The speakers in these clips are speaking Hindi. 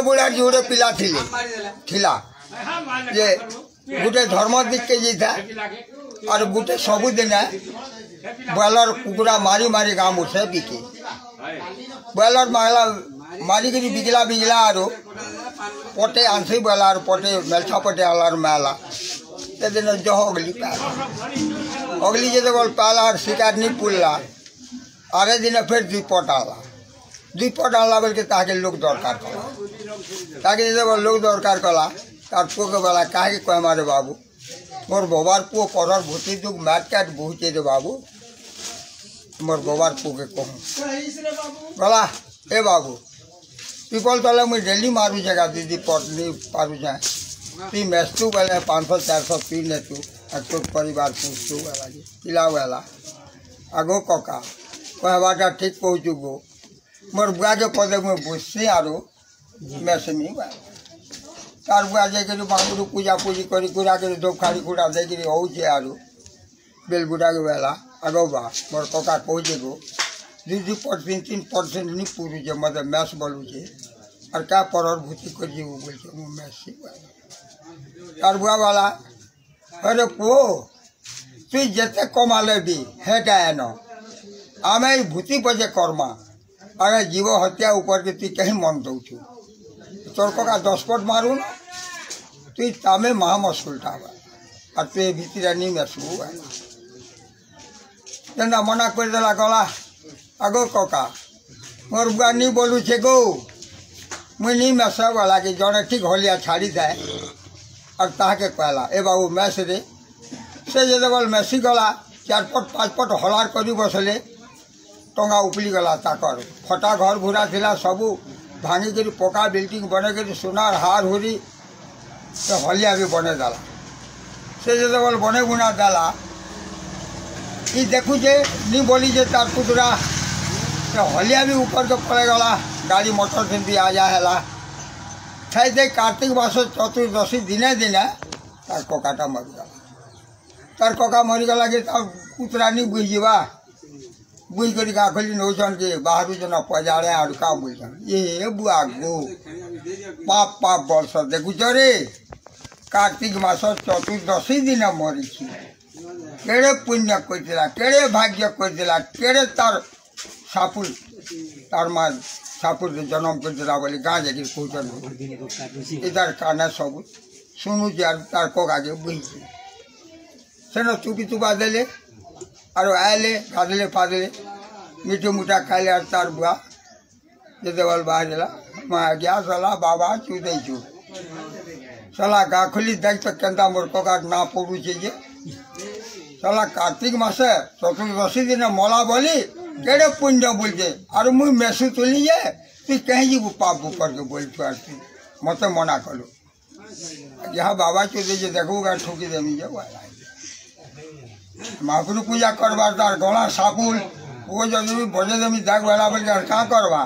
बुढ़े बुढ़ा जोड़े पिला थिला जे गोटे धर्म दिख के जाता और गोटे सबुदिन ब्रॉयलर कुकुड़ा मारी मारी गाँव उठे बिके ब्रॉयलर मारिक बिकला बिकला और पटे आंसी ब्रॉयलर पटे मेलछा पटे आलार मेला ते दिन जह अगली अगली जो गल पाला और शिकार नहीं पुलला आरे दिन फिर दुई पट आला बोल के ताके लोग दरकार कला ताकि लोग दरकार कला तार पुओ के बेला कहे कह मारे बाबू मोर बबार पुओ करर भूति दुख मैट कैट बहुचे दे बाबू मोर बबार पुओ के कहूँ गला ए बाबू पीपल तले मुझे डेली मारू जगह दीदी पट नहीं पारू जाए तुम मेस्तू बेले 500-400 पी ने तू परिवार पूछतू बेला पिला बेला आगो कका कहवाटा ठीक पहुँचू गो मोर बुआ के पदे में बुझसी आरो मेसमी तार बुआ जाकर बाबू पूजा पूजी करी कुड़ा कर धोखाड़ी कुड़ा देकर होचे आरो बेलबुड़ा के बेला आगो बा मोर कका कहूचे गो 2-3% नहीं पूरुचे मतलब मैस बोलूचे और क्या पर भूति कर बोलते मैसी तार बुआ वाला अरे पो तु जिते कमाले भी है क्या आम भूति पचे कर्मा अरे जीव हत्या ऊपर के तु कहीं मन दौ तोर कका 10 पट मारू ना तु तमें महा मुस्कुलटा और तु भीतर नहीं मेसबू तेना मना कर देला गला आगो कका मोर बुआ नहीं बोलू छे गो मुई नहीं मेसा वाला कि जड़े ठीक हलिया छाड़ी जाए और ताके कहला ए बाबू मैस रे से जो मेसी गला 4 पट 5 पट हलार करी बसले टंगा उपली गला ताकर फटा घर घुरा थिला सबू भांगी कर पका बिल्डिंग बने कर सोनार हार हुरी तो हलिया भी बने देला से जो बने बुना देला ये देखू जे नहीं बोली जे तार पुतरा तो हलिया भी ऊपर तो पड़े गला गाड़ी मोटर से भी आ जाएला खाई दे कार्तिक मास चतुर्दशी दिने दिने तार ककाटा मरीगला तार कका मरीगला कि तार पुतरा नहीं बुझीबा बुझ कर गाखली नौजन के बाहर जना पजाड़े और का बुझन ये बुआ गो पाप पाप वर्ष देखु रे कार्तिक मास चतुर्दशी दिन मरी केड़े पुण्य करथिला केड़े भाग्य करथिला केड़े तार सापुर तार माँ सापुर जन्म करथिला बोली गाँ जाकर कहते इधर काना सब सुनु तार कका के बुझी से चुपी चुपा देले और आए गाधले फादले मीठे मुठा खाले और तार बुआ जो बल बाहर मैं गया सला बाबा चूदे चू सला गाखली देख तो केंदा मोर कका ना पड़ू चाहिए सला कार्तिक मासे चतुर्दशी दिन मला बोली केड़े पुण्य बोलते और मुई मेसू तुली है तु कहीं जी पाप ऊपर के बोल तू मत मना करो यहाँ बाबा चूदे देखूगा ठोकी देमी जाओ महापुर पूजा करवा तार गला सापुल वो जब बजे देमी दाग वाला बोल क्या करवा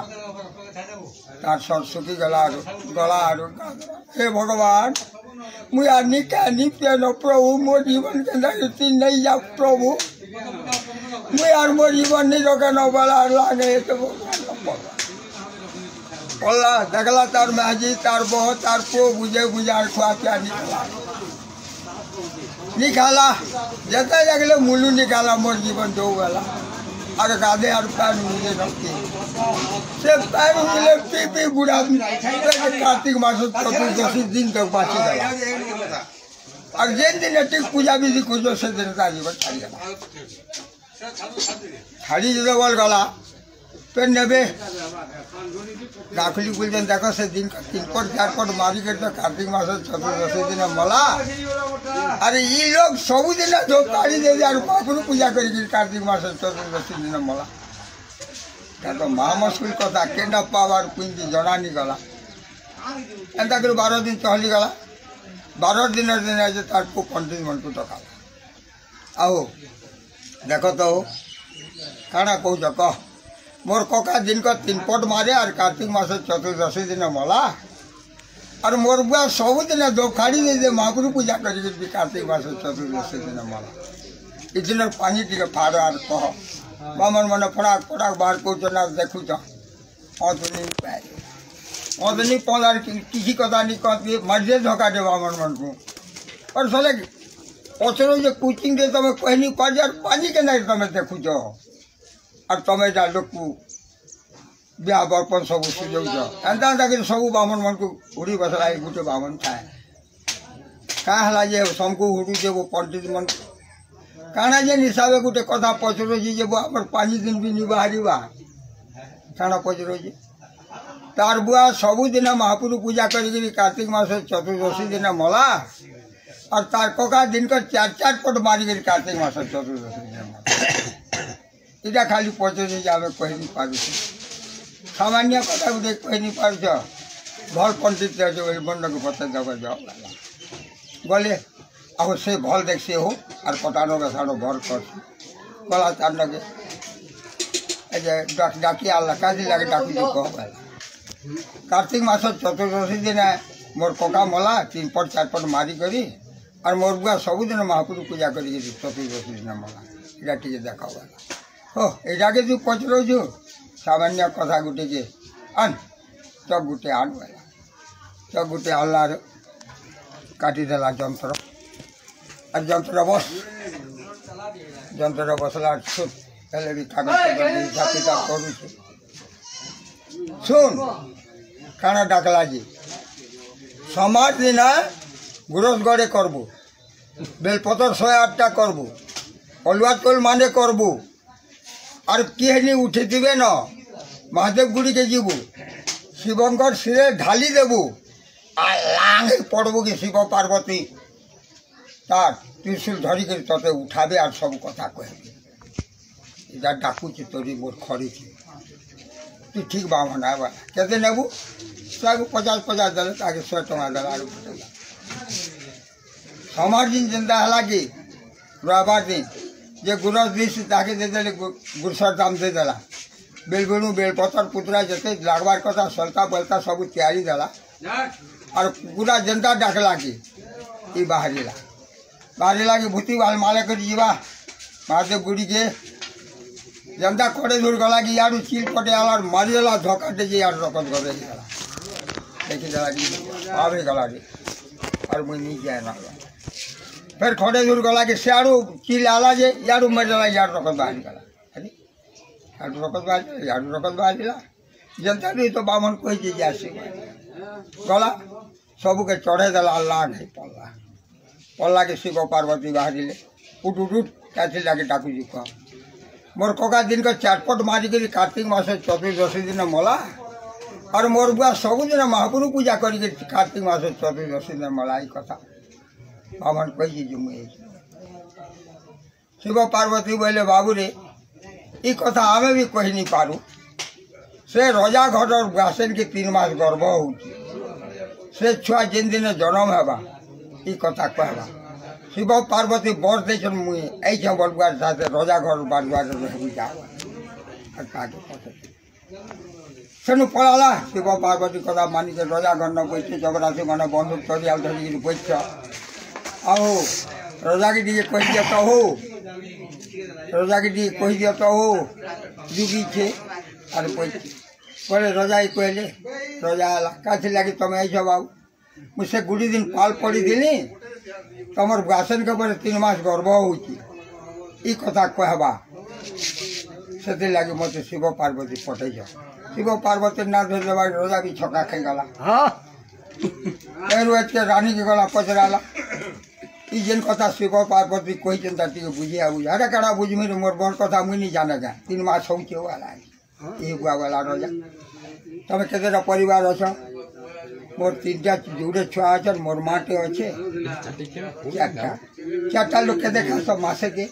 तार सर सुखी गला हे भगवान मुझे आनी क्या नहीं पेनो प्रभु मोर जीवन के अंदर नहीं जा प्रभु मुझे यार मोर जीवन नहीं रोके न बोला लागे तो बोला देखला तार महजी तार बहुत तार पो बुझे बुझार खुआ क्या निकाला जते जगले मुलू निकाला मोर जीवन दो वाला अगर गाधे और पैर मुझे रखते से पैर मिले पी पी बुढ़ा कार्तिक मास चतुर्दशी दिन तक बाँची गया और जिन दिन ठीक पूजा विधि कुछ से दिन का जीवन छाड़ी गला छाड़ी जो बोल गला फिर नेबे गाखली बोलते देखो से दिन 3 पट 4 पट मारी कर तो कार्तिक मास चतुर्दशी दिन मला अरे ये लोग सब दिन जो काढ़ी दे और बापू पूजा कर कार्तिक मास चतुर्दशी दिन मला क्या तो महा मुस्किल कथा केना पावर पुंजी जना नहीं गला एंता कर 12 दिन चली गला 12 दिन दिन तार को 25 मन को टका आओ देखो तो काना कह कह मोर कका दिन को 3 पट मारे और कार्तिक मास चतुर्दशी दिन मला और मोर बुआ सब दिन धोखाड़ी दे महापुर पूजा कर कार्तिक मास चतुर्दशी दिन मला इतने पानी टे फाड़ और कह मन मन फड़ाक फड़ाक बाहर को देखु तो अदनी पौधार किसी कथा नहीं कहती मर्जे धोखा दे बामन मन को और साले पचरो जो कोचिंग दे तमें कहीं नहीं पार यार पानी के नहीं तमें देखो जो और तमें जा लोग को ब्याह बर्पण सब सुझाव जो एंता एंता कि सब बामन मन को उड़ी बसला एक गुटे बामन था कहाँ हला जे सबको उड़ी जे वो पंडित मन काना जे निसाबे गुटे कथा पचरो जी जे वो अमर 5 दिन भी नहीं बाहरी बा काना पचरो जी तार बुआ सबुदिन महापुरु पूजा करी कार्तिक मास चतुर्दशी दिन मला और तार कका दिन कर 4 पट मारी कार्तिक मास चतुर्दशी दिन मला इटा खाली पचरे जावे कही नहीं पारू सामान्य कथा गुटे कही नहीं पार भल पंडित बंड को पता जगह जाओ गले अब से भल देख से हो और कटानो के सानो भर कर गला चांद के डाकी आल्ला का लगे डाकी जो कह कार्तिक मास चतुर्दशी दिन मोर कका मला 3 पट 4 पट मारी करी और मोर बुआ सबुदिन महापुरु पूजा करी चतुर्दशी दिन मला इटा टे देखा हो यहाँ के जो पचरो जो सामान्य कथा गुटे के आन चक गुटे आन वाला चक गुटे आल्ला काटिदेला जंत्र और जंत्र बसला छुट पहले भी कागज हिसाब किताब करू सुन काना डाकला जी समाज दिन गुरस गड़े करबो बेलपतर 108टा करबो अलुआ तोल माने करबो और किहनी उठे दिबे न महादेव गुड़ी के जीबू शिवंकर सिरे ढाली देबू और लांगे पड़बो कि शिव पार्वती तार त्रिशूल धरिक तते उठाबे और सब कथा कहबे इधर डाकुची तोरी मोर खड़ी तू ठीक बामन आवा केते नेबू सब 50 दल ताके 100 टका दल आरु हमार दिन जिंदा हलाकी रविवार दिन जे गुरस दिस ताके दे देले गुरसर दाम दे देला बेलबेणु बेलपतर पुतरा जते लागबार कथा सलता बलता सब तैयारी देला और पूरा जनता डाकला की ई बाहरीला की भूती वाल माले कर जीवा महादेव गुड़ी के जनता खड़े दूर गला कि यार चिल पटे आला मारिदेला धोखा दे यार रकम कर देखी देला कि आवे गला रे और मुई नहीं जाए ना फिर खड़े दूर गला कि सियाड़ू चिल आला जे यार मरदेला यार रकम बाहर गला अरे यार रकम बाहर दिला जनता भी तो बामन कोई चीज आसे गला सबू के चढ़े देला अल्लाह नहीं पल्ला के शिव पार्वती बाहरिले उठ उठ उठ कैसे लागे डाकू जी कह मोर कका दिन का 4 पट मारी करी कार्तिक मास चतुर्दशी दिन मला और मोर बुआ सबुदिन महापुरु पूजा करी कार्तिक मास चतुर्दशी दिन मला ई कथा बामन कही मुझे शिव पार्वती बोले बाबू रे ई कथा आमे भी कही नहीं पारू से रजा घर और गासेन के 3 मास गर्भ हो से छुआ जिन दिन जन्म हेबा ई कथा कहबा शिव पार्वती बर दे मुई ऐसे बलुआर साथे रजा घर बालुआर सेनु पड़ाला शिव पार्वती कथा मानी के रजा घर न बैठे जबरासी मैंने बंदूक चढ़िया धरिक बैठ आओ रजा के दिए कह दिया तो हो रजा के दिए कह दिया तो हो जुगी छे और बोले रजा ही कहले रजा आला का लगे तुम ऐसा बाबू मुझसे गुड़ी दिन पाल पड़ी दिली तमर गासन के पर 3 मास गर्भ हो कथा कहबा से लगे मत शिव पार्वती पटे शिव पार्वती ना धर रजा भी छका खाई गला के रानी के गला पचराला ई जेन कथा शिव पार्वती कही चिंता बुझे बुझे अरे कड़ा बुझमी मोर बड़ कथा मुई नहीं जाने क्या 3 मास हो वाला ये बुआ वाला रजा तमें केतेटा परिवार अछ मोर 3टा जोड़े छुआ अच्छे मोर माटे अच्छे 4टा लोग के देखा सब मासे के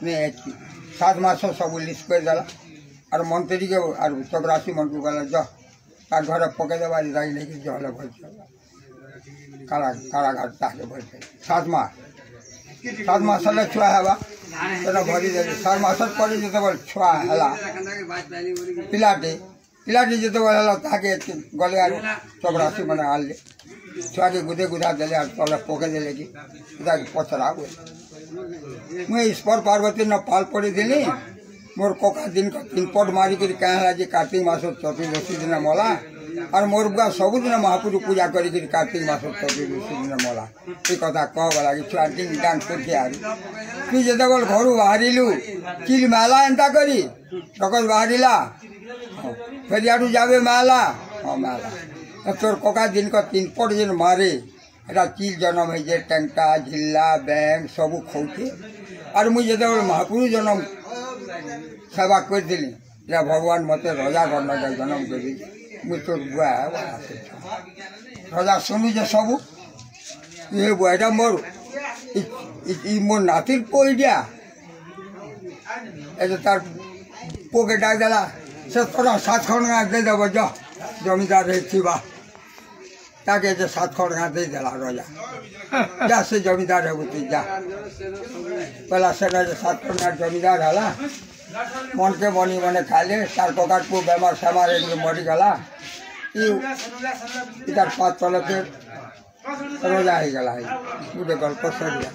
नहीं 7 मास सब लिस्ट कर देला और मंत्री के और चपरासी मन को गला जा तार घर पके देवा राई लेके जल भर कारागार ताके बैठे 7 मास छुआ हेबा तेरा भरी दे 7 मास पड़े जो छुआ हला पिलाटी जो ताके गले आर चपरासी मैंने आले छुआ के गुदे गुदा देले और तले पोके देले कि पचरा मुझे ईश्वर पार्वती न पाल पड़ी दिली मोर कोका दिन का 3 पट मारी कर कहे जी कार्तिक मास चतुर्दशी दिन मला और मोर बुआ सबुदिन महापुर पूजा करी कार्तिक मास दिन मला ये कथा कह गला कि छुआ दिन डांस करके आरी तू जिते घर बाहरिलु चिल मेला एंता करी डकत बाहरिला फिर यारू जाबे मेला हाँ मेला तोर कका दिन को 3 पट दिन मारे एटा चिल जन्म है टेंटा झिल्ला बैंक सब खौचे और मुझे जिते महापुर जन्म सेवा कर दिली भगवान मत रजा करना जन्म कर मुझ तोर बुआ रजा शुनु जे सब ये बुआ मोर मोर नातिर पो दिया तार पोके डाक देला से थोड़ा 7 खड़गा दे देव जा जमीदार थी ताके 7 खड़गा दे देला रजा जा से जमीदार है बुती जा पहला से 7 खड़गा जमीदार हला मन के बनी मने खाले तार ककार पो बेमार सेमार मरीगला इतार 5 तल के रजा हो गला गल्प सरिया।